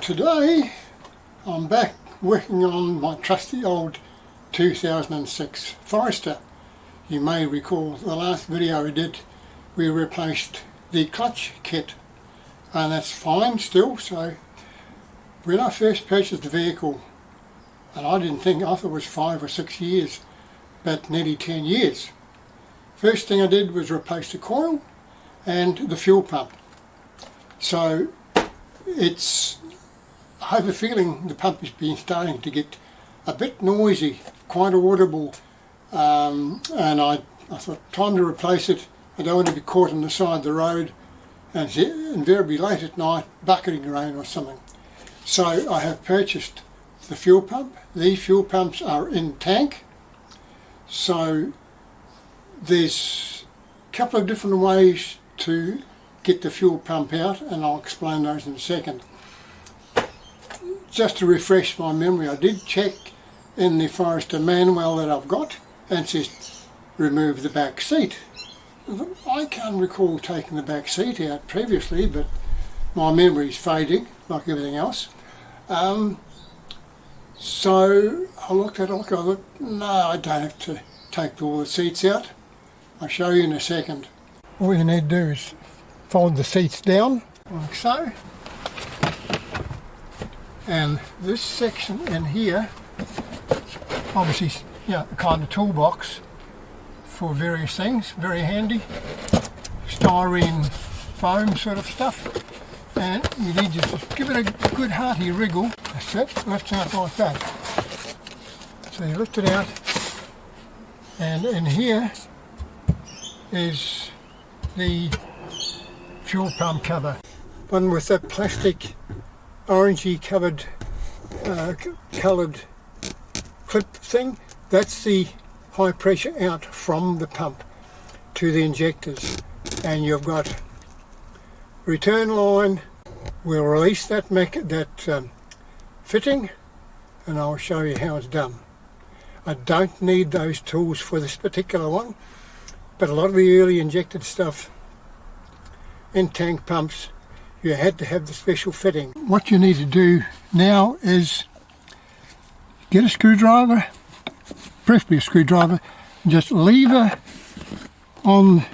Today I'm back working on my trusty old 2006 Forester. You may recall the last video I did, we replaced the clutch kit, and that's fine still. So when I first purchased the vehicle, and I thought it was 5 or 6 years, but nearly 10 years. First thing I did was replace the coil and the fuel pump. So I have a feeling the pump has been starting to get a bit noisy, quite audible, and I thought, time to replace it. I don't want to be caught on the side of the road and it's invariably late at night, bucketing rain or something. So I have purchased the fuel pump. These fuel pumps are in tank, so there's a couple of different ways to get the fuel pump out, and I'll explain those in a second. Just to refresh my memory, I did check in the Forester manual that I've got, and it says remove the back seat. I can't recall taking the back seat out previously, but my memory's fading like everything else. So I looked at it, I thought, no, I don't have to take all the seats out. I'll show you in a second. All you need to do is fold the seats down like so. And this section in here, obviously, a kind of toolbox for various things, very handy. Styrene foam sort of stuff. And you need to just give it a good hearty wriggle. That's it, lift it out like that. So you lift it out, and in here is the fuel pump cover. One with that plastic orangey covered coloured clip thing, that's the high pressure out from the pump to the injectors. And you've got return line. We'll release that fitting, and I'll show you how it's done. I don't need those tools for this particular one, but a lot of the early injected stuff in tank pumps, you had to have the special fitting. What you need to do now is get a screwdriver, preferably a screwdriver, and just lever on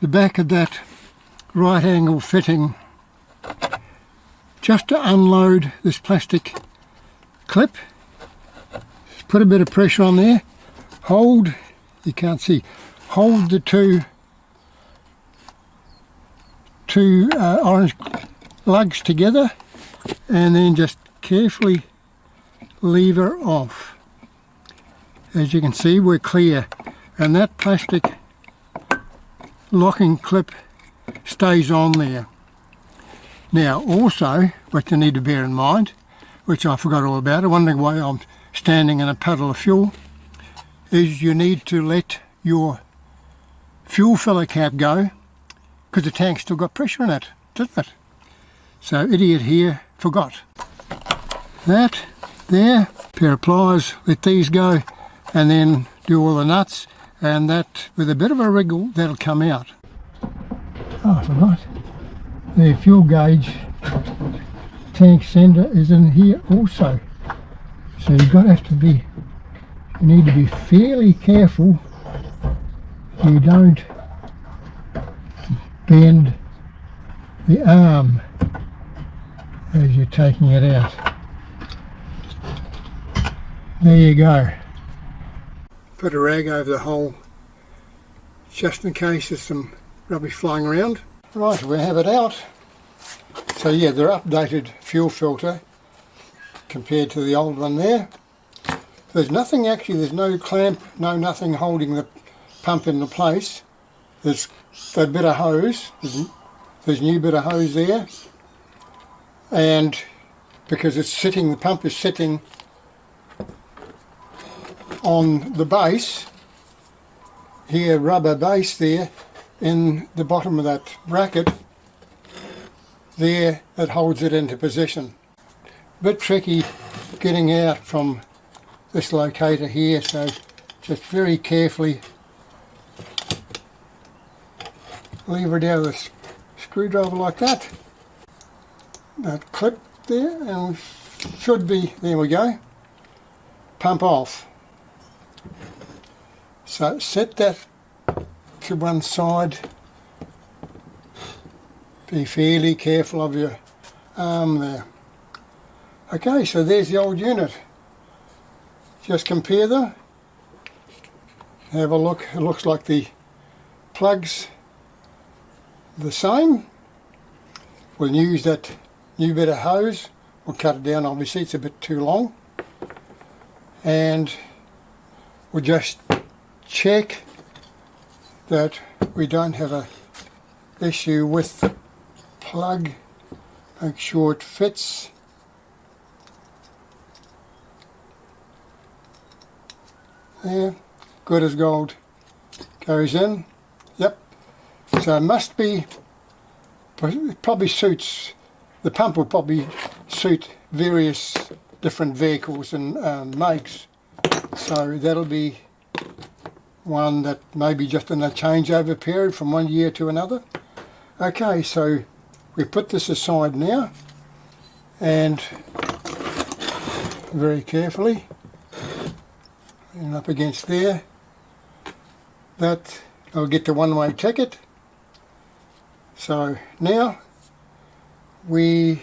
the back of that right angle fitting just to unload this plastic clip. Put a bit of pressure on there, hold, you can't see, hold the two orange lugs together, and then just carefully lever off. As you can see, we're clear, and that plastic locking clip stays on there. Now also, what you need to bear in mind, which I forgot all about, I'm wondering why I'm standing in a puddle of fuel, is you need to let your fuel filler cap go, because the tank's still got pressure in it, doesn't it? So idiot here forgot. That there, pair of pliers, let these go, and then do all the nuts, and that with a bit of a wriggle that'll come out. Oh, I forgot. The fuel gauge tank sender is in here also. So you need to be fairly careful you don't bend the arm as you're taking it out. There you go. Put a rag over the hole just in case there's some rubbish flying around. Right, we have it out. So yeah, the updated fuel filter compared to the old one there. There's nothing actually, there's no clamp, no nothing holding the pump into place. There's that bit of hose, there's a new bit of hose there, and because it's sitting, the pump is sitting on the base here, rubber base there in the bottom of that bracket there that holds it into position. Bit tricky getting out from this locator here, so just very carefully lever down the screwdriver like that. That clip there, and we should be, there we go, pump off. So set that to one side, be fairly careful of your arm there. Okay, so there's the old unit. Just compare them, have a look. It looks like the plugs the same. We'll use that new bit of hose. We'll cut it down, obviously it's a bit too long, and we'll just check that we don't have a issue with the plug. Make sure it fits. There, good as gold. Goes in. Yep. So it must be, it probably suits, the pump will probably suit various different vehicles and makes. So that'll be one that maybe just in a changeover period from one year to another. Okay, so we put this aside now, and very carefully, and up against there, that will get the one-way ticket. So now we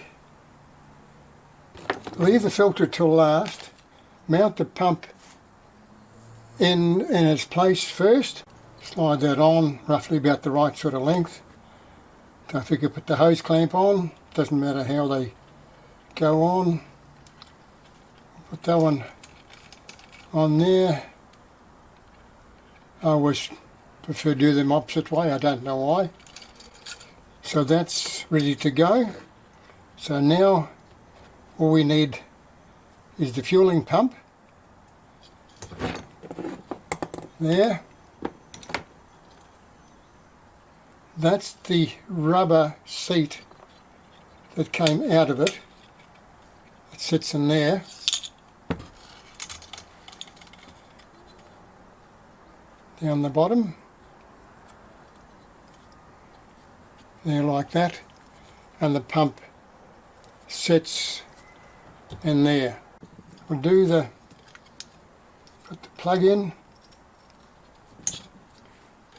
leave the filter till last, mount the pump in its place first, slide that on roughly about the right sort of length. Don't forget to put the hose clamp on, doesn't matter how they go on. Put that one on there. I always prefer to do them opposite way, I don't know why. So that's ready to go. So now all we need is the fueling pump. There. That's the rubber seat that came out of it. It sits in there. Down the bottom. There like that. And the pump sits in there. We'll do the, put the plug in.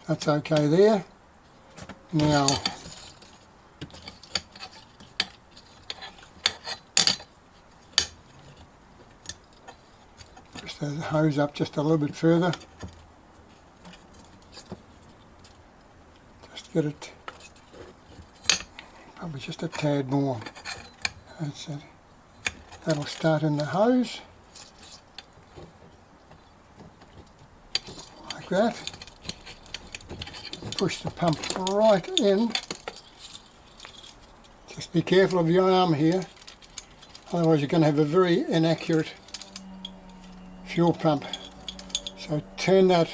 That's okay there. Now just the hose up just a little bit further. Just get it probably just a tad more. That's it. That'll start in the hose like that. Push the pump right in. Just be careful of your arm here, otherwise you're going to have a very inaccurate fuel pump. So turn that,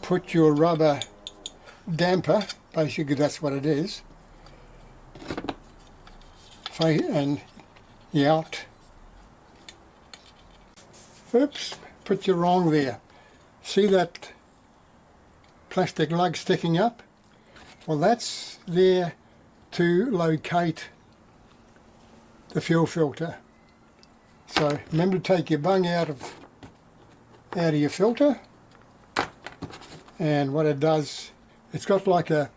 put your rubber damper, basically that's what it is, and out. Oops, put you wrong there. See that plastic lug sticking up? Well, that's there to locate the fuel filter. So remember to take your bung out of your filter, and what it does, it's got like a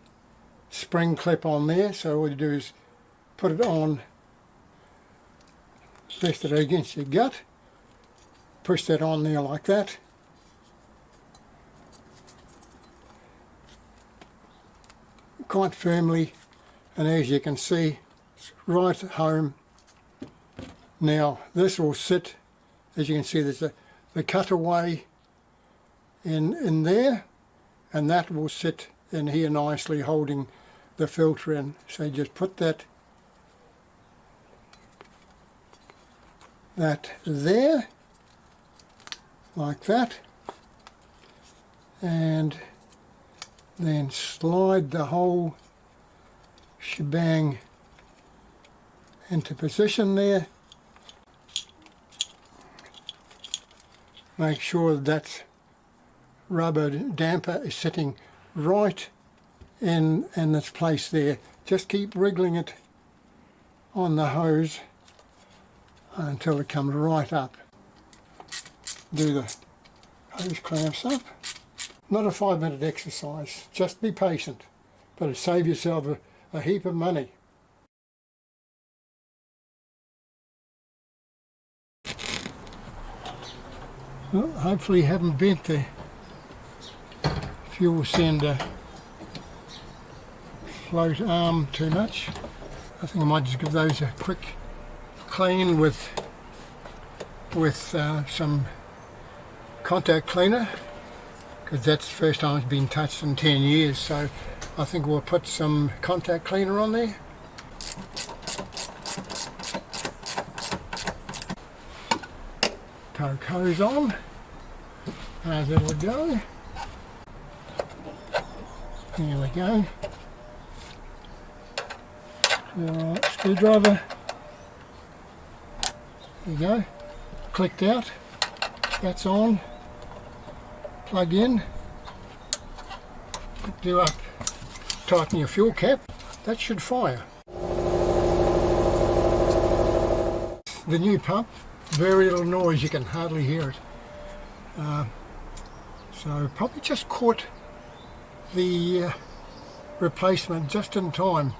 spring clip on there, so all you do is put it on, rest it against your gut, push that on there like that. Quite firmly, and as you can see, it's right at home. Now this will sit, as you can see, there's the cutaway in there, and that will sit in here nicely holding the filter in. So you just put that there like that, and then slide the whole shebang into position there. Make sure that rubber damper is sitting right in its place there. Just keep wriggling it on the hose until it comes right up. Do the hose clamps up. Not a 5-minute exercise, just be patient, but it'll save yourself a heap of money. Well, hopefully you haven't bent the fuel sender float arm too much. I think I might just give those a quick clean with some contact cleaner, because that's the first time it's been touched in 10 years, so I think we'll put some contact cleaner on there. Coke hose on, as it'll go. There we go. Alright, screwdriver. There you go. Clicked out. That's on. Plug in. Do up. Tighten your fuel cap. That should fire. The new pump, very little noise. You can hardly hear it. So probably just caught the replacement just in time,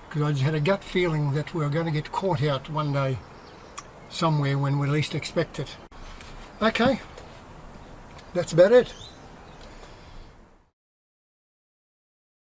because I just had a gut feeling that we were going to get caught out one day somewhere when we least expect it. Okay, that's about it.